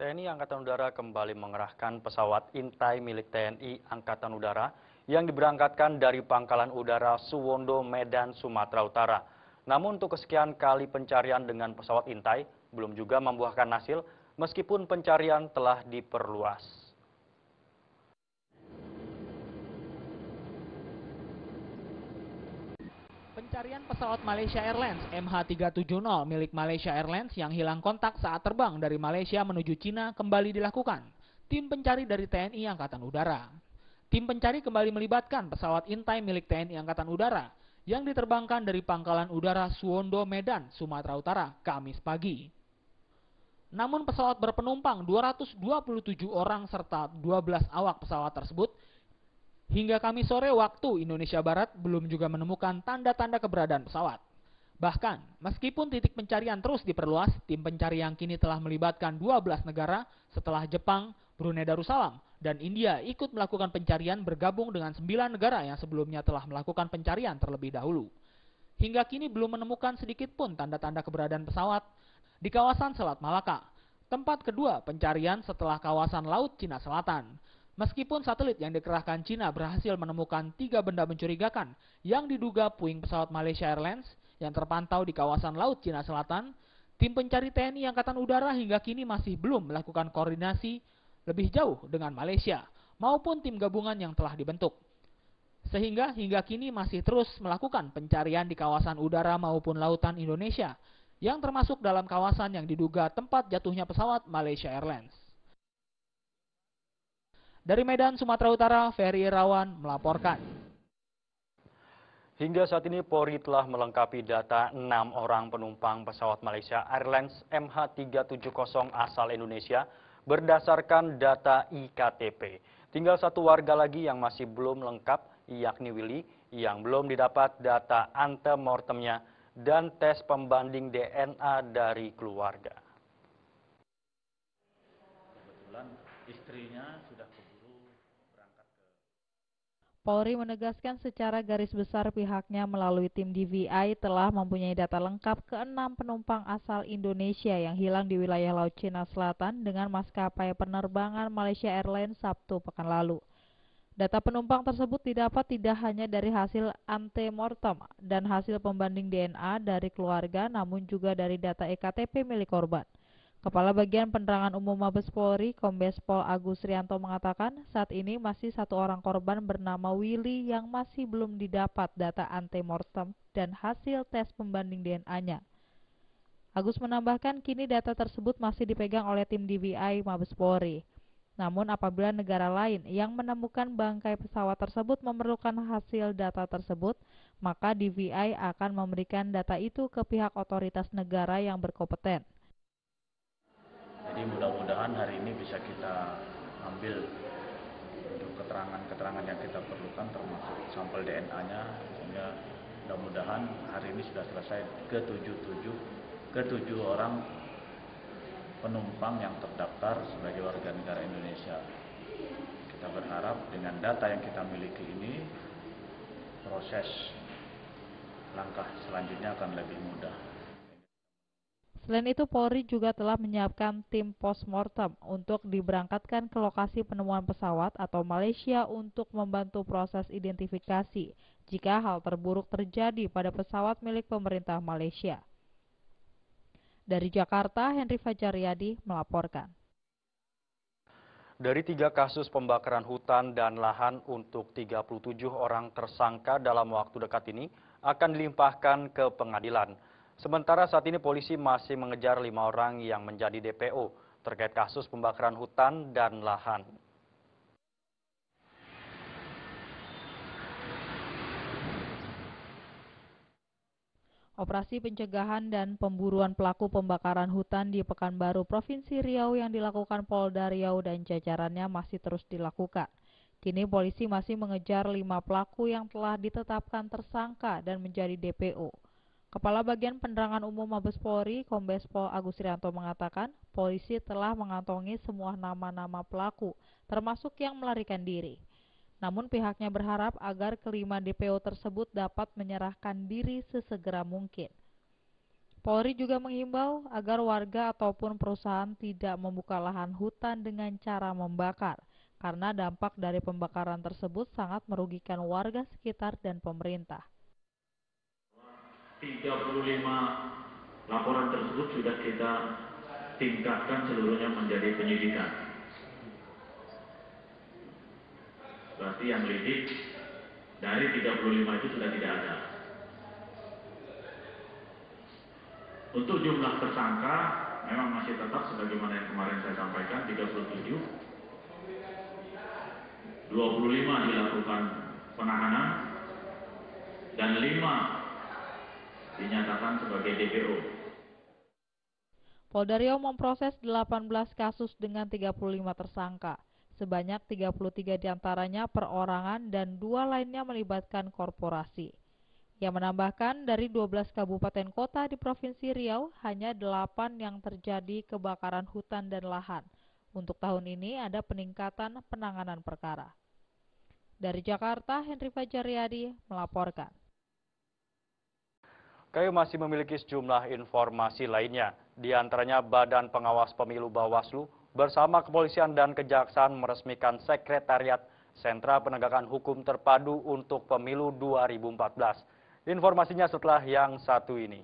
TNI Angkatan Udara kembali mengerahkan pesawat Intai milik TNI Angkatan Udara yang diberangkatkan dari Pangkalan Udara Suwondo, Medan, Sumatera Utara. Namun untuk kesekian kali pencarian dengan pesawat Intai belum juga membuahkan hasil meskipun pencarian telah diperluas. Pencarian pesawat Malaysia Airlines MH370 milik Malaysia Airlines yang hilang kontak saat terbang dari Malaysia menuju Cina kembali dilakukan tim pencari dari TNI Angkatan Udara. Tim pencari kembali melibatkan pesawat Intai milik TNI Angkatan Udara yang diterbangkan dari Pangkalan Udara Suwondo, Medan, Sumatera Utara, Kamis pagi. Namun pesawat berpenumpang 227 orang serta 12 awak pesawat tersebut hingga Kamis sore waktu Indonesia Barat belum juga menemukan tanda-tanda keberadaan pesawat. Bahkan, meskipun titik pencarian terus diperluas, tim pencari yang kini telah melibatkan 12 negara setelah Jepang, Brunei Darussalam, dan India ikut melakukan pencarian bergabung dengan 9 negara yang sebelumnya telah melakukan pencarian terlebih dahulu. Hingga kini belum menemukan sedikit pun tanda-tanda keberadaan pesawat di kawasan Selat Malaka, tempat kedua pencarian setelah kawasan Laut Cina Selatan. Meskipun satelit yang dikerahkan Cina berhasil menemukan 3 benda mencurigakan yang diduga puing pesawat Malaysia Airlines yang terpantau di kawasan Laut Cina Selatan, tim pencari TNI Angkatan Udara hingga kini masih belum melakukan koordinasi lebih jauh dengan Malaysia maupun tim gabungan yang telah dibentuk. Sehingga hingga kini masih terus melakukan pencarian di kawasan udara maupun lautan Indonesia yang termasuk dalam kawasan yang diduga tempat jatuhnya pesawat Malaysia Airlines. Dari Medan, Sumatera Utara, Ferry Irawan melaporkan. Hingga saat ini Polri telah melengkapi data 6 orang penumpang pesawat Malaysia Airlines MH370 asal Indonesia berdasarkan data IKTP. Tinggal 1 warga lagi yang masih belum lengkap, yakni Willy, yang belum didapat data antemortemnya dan tes pembanding DNA dari keluarga. Kebetulan istrinya sudah keburu berangkat ke... Polri menegaskan secara garis besar pihaknya melalui tim DVI telah mempunyai data lengkap ke-6 penumpang asal Indonesia yang hilang di wilayah Laut Cina Selatan dengan maskapai penerbangan Malaysia Airlines Sabtu pekan lalu. Data penumpang tersebut didapat tidak hanya dari hasil antemortem dan hasil pembanding DNA dari keluarga, namun juga dari data EKTP milik korban. Kepala Bagian Penerangan Umum Mabes Polri, Kombes Pol Agus Rianto mengatakan, saat ini masih 1 orang korban bernama Willy yang masih belum didapat data antemortem dan hasil tes pembanding DNA-nya. Agus menambahkan, kini data tersebut masih dipegang oleh tim DVI Mabes Polri. Namun apabila negara lain yang menemukan bangkai pesawat tersebut memerlukan hasil data tersebut, maka DVI akan memberikan data itu ke pihak otoritas negara yang berkompeten. Jadi mudah-mudahan hari ini bisa kita ambil untuk keterangan-keterangan yang kita perlukan termasuk sampel DNA-nya, sehingga mudah-mudahan hari ini sudah selesai ke-7 orang penumpang yang terdaftar sebagai warga negara Indonesia. Kita berharap dengan data yang kita miliki ini, proses langkah selanjutnya akan lebih mudah. Selain itu, Polri juga telah menyiapkan tim postmortem untuk diberangkatkan ke lokasi penemuan pesawat atau Malaysia untuk membantu proses identifikasi jika hal terburuk terjadi pada pesawat milik pemerintah Malaysia. Dari Jakarta, Henry Fajaryadi melaporkan. Dari 3 kasus pembakaran hutan dan lahan untuk 37 orang tersangka dalam waktu dekat ini akan dilimpahkan ke pengadilan. Sementara saat ini polisi masih mengejar 5 orang yang menjadi DPO terkait kasus pembakaran hutan dan lahan. Operasi pencegahan dan pemburuan pelaku pembakaran hutan di Pekanbaru, Provinsi Riau yang dilakukan Polda Riau dan jajarannya masih terus dilakukan. Kini polisi masih mengejar 5 pelaku yang telah ditetapkan tersangka dan menjadi DPO. Kepala Bagian Penerangan Umum Mabes Polri, Kombes Pol Agus Rianto mengatakan, polisi telah mengantongi semua nama-nama pelaku, termasuk yang melarikan diri. Namun pihaknya berharap agar kelima DPO tersebut dapat menyerahkan diri sesegera mungkin. Polri juga menghimbau agar warga ataupun perusahaan tidak membuka lahan hutan dengan cara membakar, karena dampak dari pembakaran tersebut sangat merugikan warga sekitar dan pemerintah. 35 laporan tersebut sudah kita tingkatkan seluruhnya menjadi penyidikan. Berarti yang lidik dari 35 itu sudah tidak ada. Untuk jumlah tersangka memang masih tetap sebagaimana yang kemarin saya sampaikan 37. 25 dilakukan penahanan dan 5 dinyatakan sebagai DPO. Polda Riau memproses 18 kasus dengan 35 tersangka. Sebanyak 33 diantaranya perorangan dan 2 lainnya melibatkan korporasi. Ia menambahkan dari 12 kabupaten kota di Provinsi Riau, hanya 8 yang terjadi kebakaran hutan dan lahan. Untuk tahun ini ada peningkatan penanganan perkara. Dari Jakarta, Henry Fajaryadi melaporkan. KAI masih memiliki sejumlah informasi lainnya. Di antaranya Badan Pengawas Pemilu Bawaslu bersama kepolisian dan kejaksaan meresmikan Sekretariat Sentra Penegakan Hukum Terpadu untuk Pemilu 2014. Informasinya setelah yang satu ini.